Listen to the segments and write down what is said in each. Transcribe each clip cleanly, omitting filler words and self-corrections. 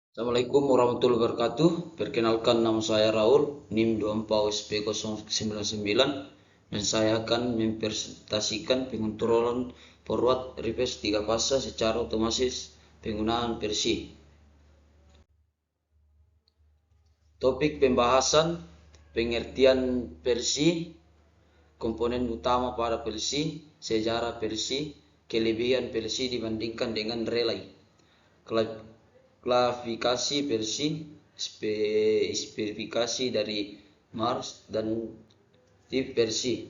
Assalamualaikum warahmatullahi wabarakatuh. Perkenalkan, nama saya Raul, NIM 24USP099, dan saya akan mempresentasikan pengontrolan forward reverse 3 fase secara otomatis penggunaan Persi. Topik pembahasan: pengertian Persi, komponen utama pada Persi, sejarah Persi, kelebihan Persi dibandingkan dengan relay, klasifikasi versi, spesifikasi dari Mars, dan tip versi.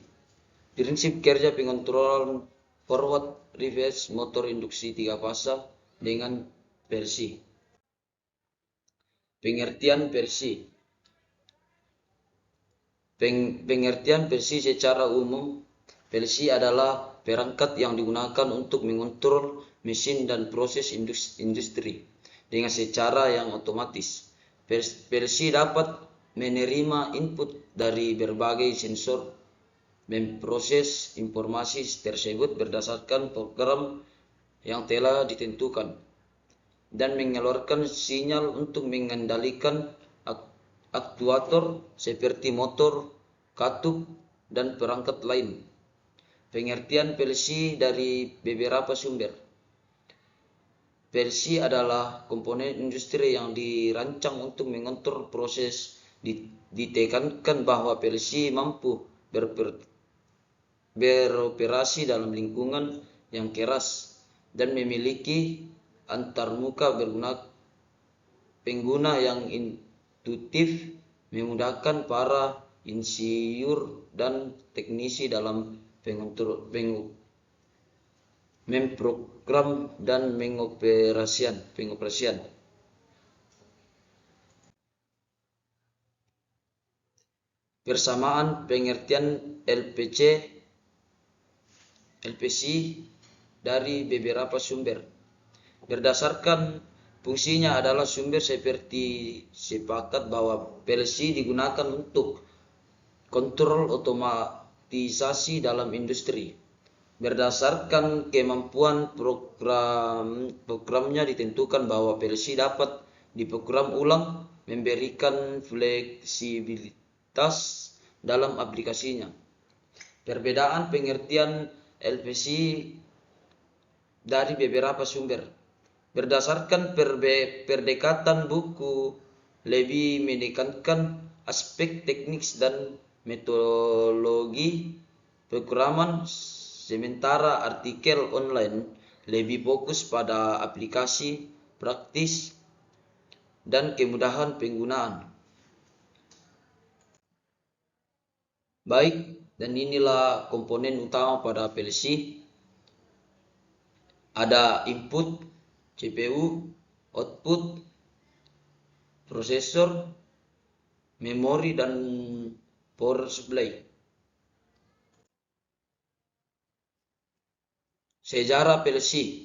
Prinsip kerja pengontrolan forward reverse motor induksi 3 fase dengan versi. Pengertian versi. Pengertian versi secara umum: versi adalah perangkat yang digunakan untuk mengontrol mesin dan proses industri dengan secara yang otomatis. Versi dapat menerima input dari berbagai sensor, memproses informasi tersebut berdasarkan program yang telah ditentukan, dan mengeluarkan sinyal untuk mengendalikan aktuator seperti motor, katup, dan perangkat lain. Pengertian versi dari beberapa sumber. Versi adalah komponen industri yang dirancang untuk mengontrol proses. Ditekankan bahwa versi mampu beroperasi dalam lingkungan yang keras dan memiliki antarmuka pengguna yang intuitif, memudahkan para insinyur dan teknisi dalam memprogram dan pengoperasian. Persamaan pengertian LPC dari beberapa sumber. Berdasarkan fungsinya adalah sumber seperti sepakat bahwa PLC digunakan untuk kontrol otomatisasi dalam industri. Berdasarkan kemampuan programnya ditentukan bahwa PLC dapat diprogram ulang, memberikan fleksibilitas dalam aplikasinya. Perbedaan pengertian LPC dari beberapa sumber. Berdasarkan perdekatan buku, lebih menekankan aspek teknis dan metodologi programan, sementara artikel online lebih fokus pada aplikasi praktis dan kemudahan penggunaan. Baik, dan inilah komponen utama pada PLC. Ada input, CPU, output, prosesor, memori, dan power supply. Sejarah PLC.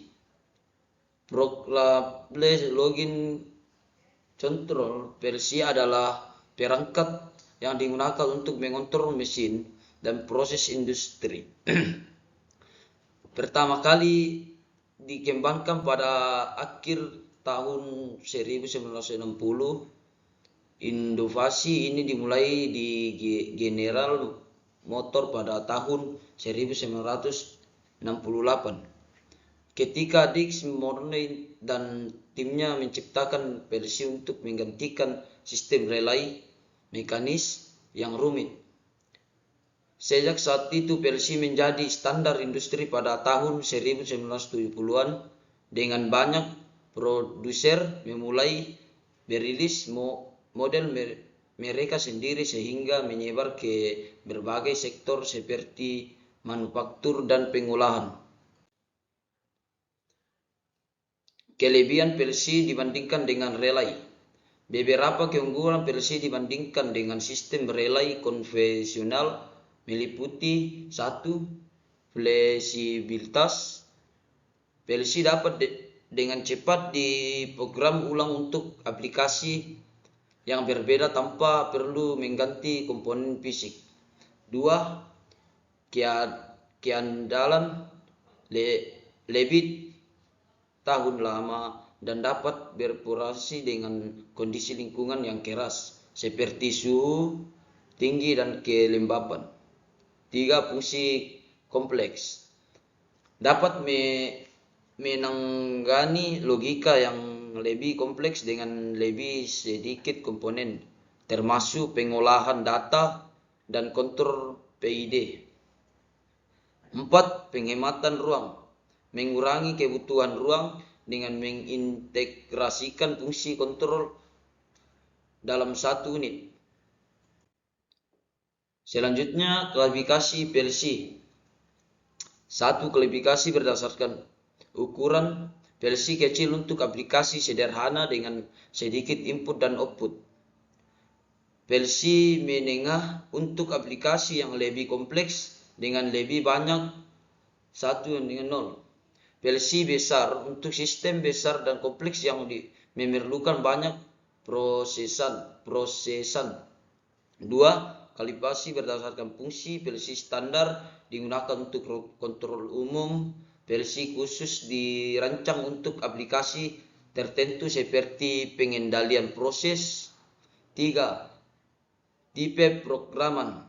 Programless login control PLC adalah perangkat yang digunakan untuk mengontrol mesin dan proses industri. Pertama kali dikembangkan pada akhir tahun 1960. Inovasi ini dimulai di General Motors pada tahun 1968. Ketika Dick Morley dan timnya menciptakan versi untuk menggantikan sistem relay mekanis yang rumit. Sejak saat itu versi menjadi standar industri pada tahun 1970-an, dengan banyak produser memulai merilis model mereka sendiri sehingga menyebar ke berbagai sektor seperti manufaktur dan pengolahan. Kelebihan PLC dibandingkan dengan relay. Beberapa keunggulan PLC dibandingkan dengan sistem relay konvensional meliputi: 1. Fleksibilitas. PLC dapat dengan cepat diprogram ulang untuk aplikasi yang berbeda tanpa perlu mengganti komponen fisik. 2. Keandalan lebih tahun lama dan dapat beroperasi dengan kondisi lingkungan yang keras seperti suhu tinggi dan kelembapan. 3. Fungsi kompleks. Dapat menangani logika yang lebih kompleks dengan lebih sedikit komponen, termasuk pengolahan data dan kontrol PID. 4. Penghematan ruang. Mengurangi kebutuhan ruang dengan mengintegrasikan fungsi kontrol dalam satu unit. Selanjutnya, klasifikasi PLC. 1. Klasifikasi berdasarkan ukuran. PLC kecil untuk aplikasi sederhana dengan sedikit input dan output. PLC menengah untuk aplikasi yang lebih kompleks dengan lebih banyak 1 dengan 0. PLC besar untuk sistem besar dan kompleks yang memerlukan banyak prosesan. 2. Klasifikasi berdasarkan fungsi. PLC standar digunakan untuk kontrol umum. PLC khusus dirancang untuk aplikasi tertentu seperti pengendalian proses. 3. Tipe programan.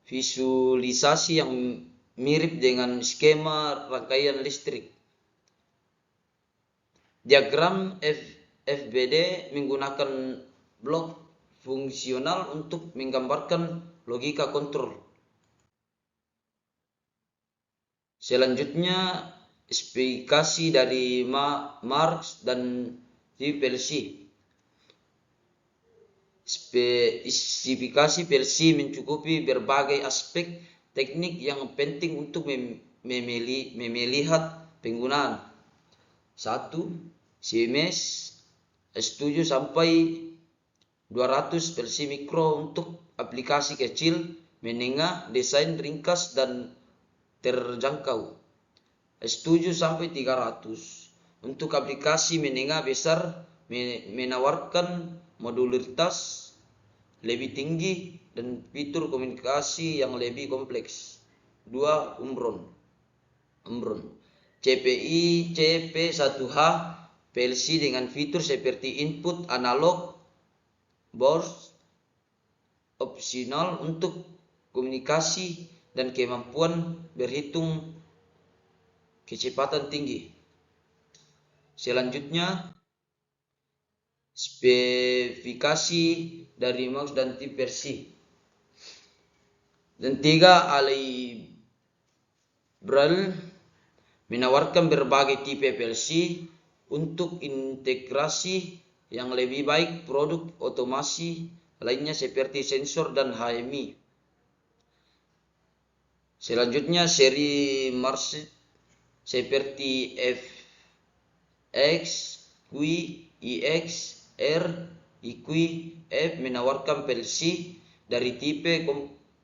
Visualisasi yang mirip dengan skema rangkaian listrik. Diagram FBD menggunakan blok fungsional untuk menggambarkan logika kontrol. Selanjutnya, spesifikasi dari Marx dan PLC. Spesifikasi PLC mencukupi berbagai aspek teknik yang penting untuk melihat penggunaan. 1. Siemens 7 sampai 200 PLC mikro untuk aplikasi kecil, menengah, desain ringkas dan terjangkau. 7 sampai 300 untuk aplikasi menengah besar, menawarkan modularitas lebih tinggi dan fitur komunikasi yang lebih kompleks. 2. Umron. CPI CP1H PLC dengan fitur seperti input analog, burst, opsional untuk komunikasi dan kemampuan berhitung kecepatan tinggi. Selanjutnya, spesifikasi dari Marx dan PLC. Dan 3. Alibral menawarkan berbagai tipe PLC untuk integrasi yang lebih baik produk otomasi lainnya seperti sensor dan HMI. Selanjutnya, seri Marx seperti FX, Q, IX, R, IQ, F menawarkan PLC dari tipe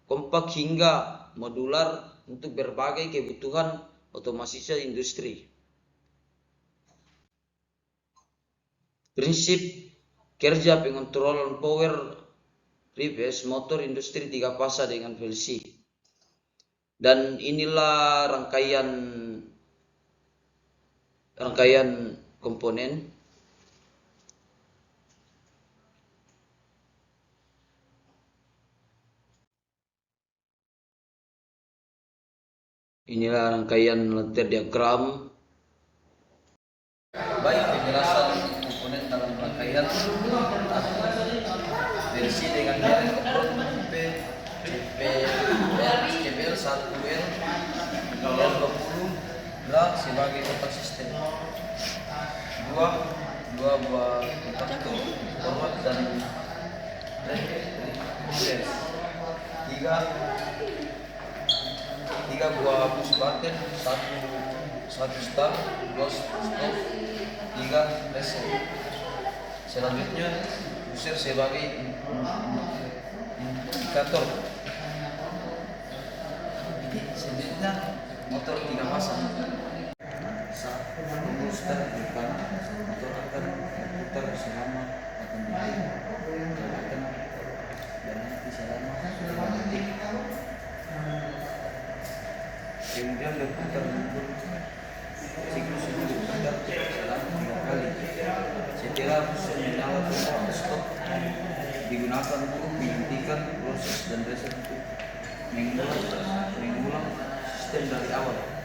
kompak hingga modular untuk berbagai kebutuhan otomatisasi industri. Prinsip kerja pengontrolan power reverse motor industri 3 fasa dengan PLC. Dan inilah rangkaian komponen. Inilah rangkaian letter diagram. Baik, penjelasan komponen dalam rangkaian PLC dengan merek CPL 1L L20 Bra sebagai otak sistem. 2 buah kontaktor forward dan reverse. 3 buah push button, 1 start, 2 stop, 3 reset. Selanjutnya, user sebagai indikator. Selanjutnya, motor 3 pasang. Saat tombol start depan, motor akan berputar selama 8 detik. Dan berhenti selama 5 detik. Kemudian berputar mundur siklus hidup. selama 3 kali. Setelah menyala tombol stop digunakan untuk menghentikan proses dan reset untuk mengulang sistem dari awal.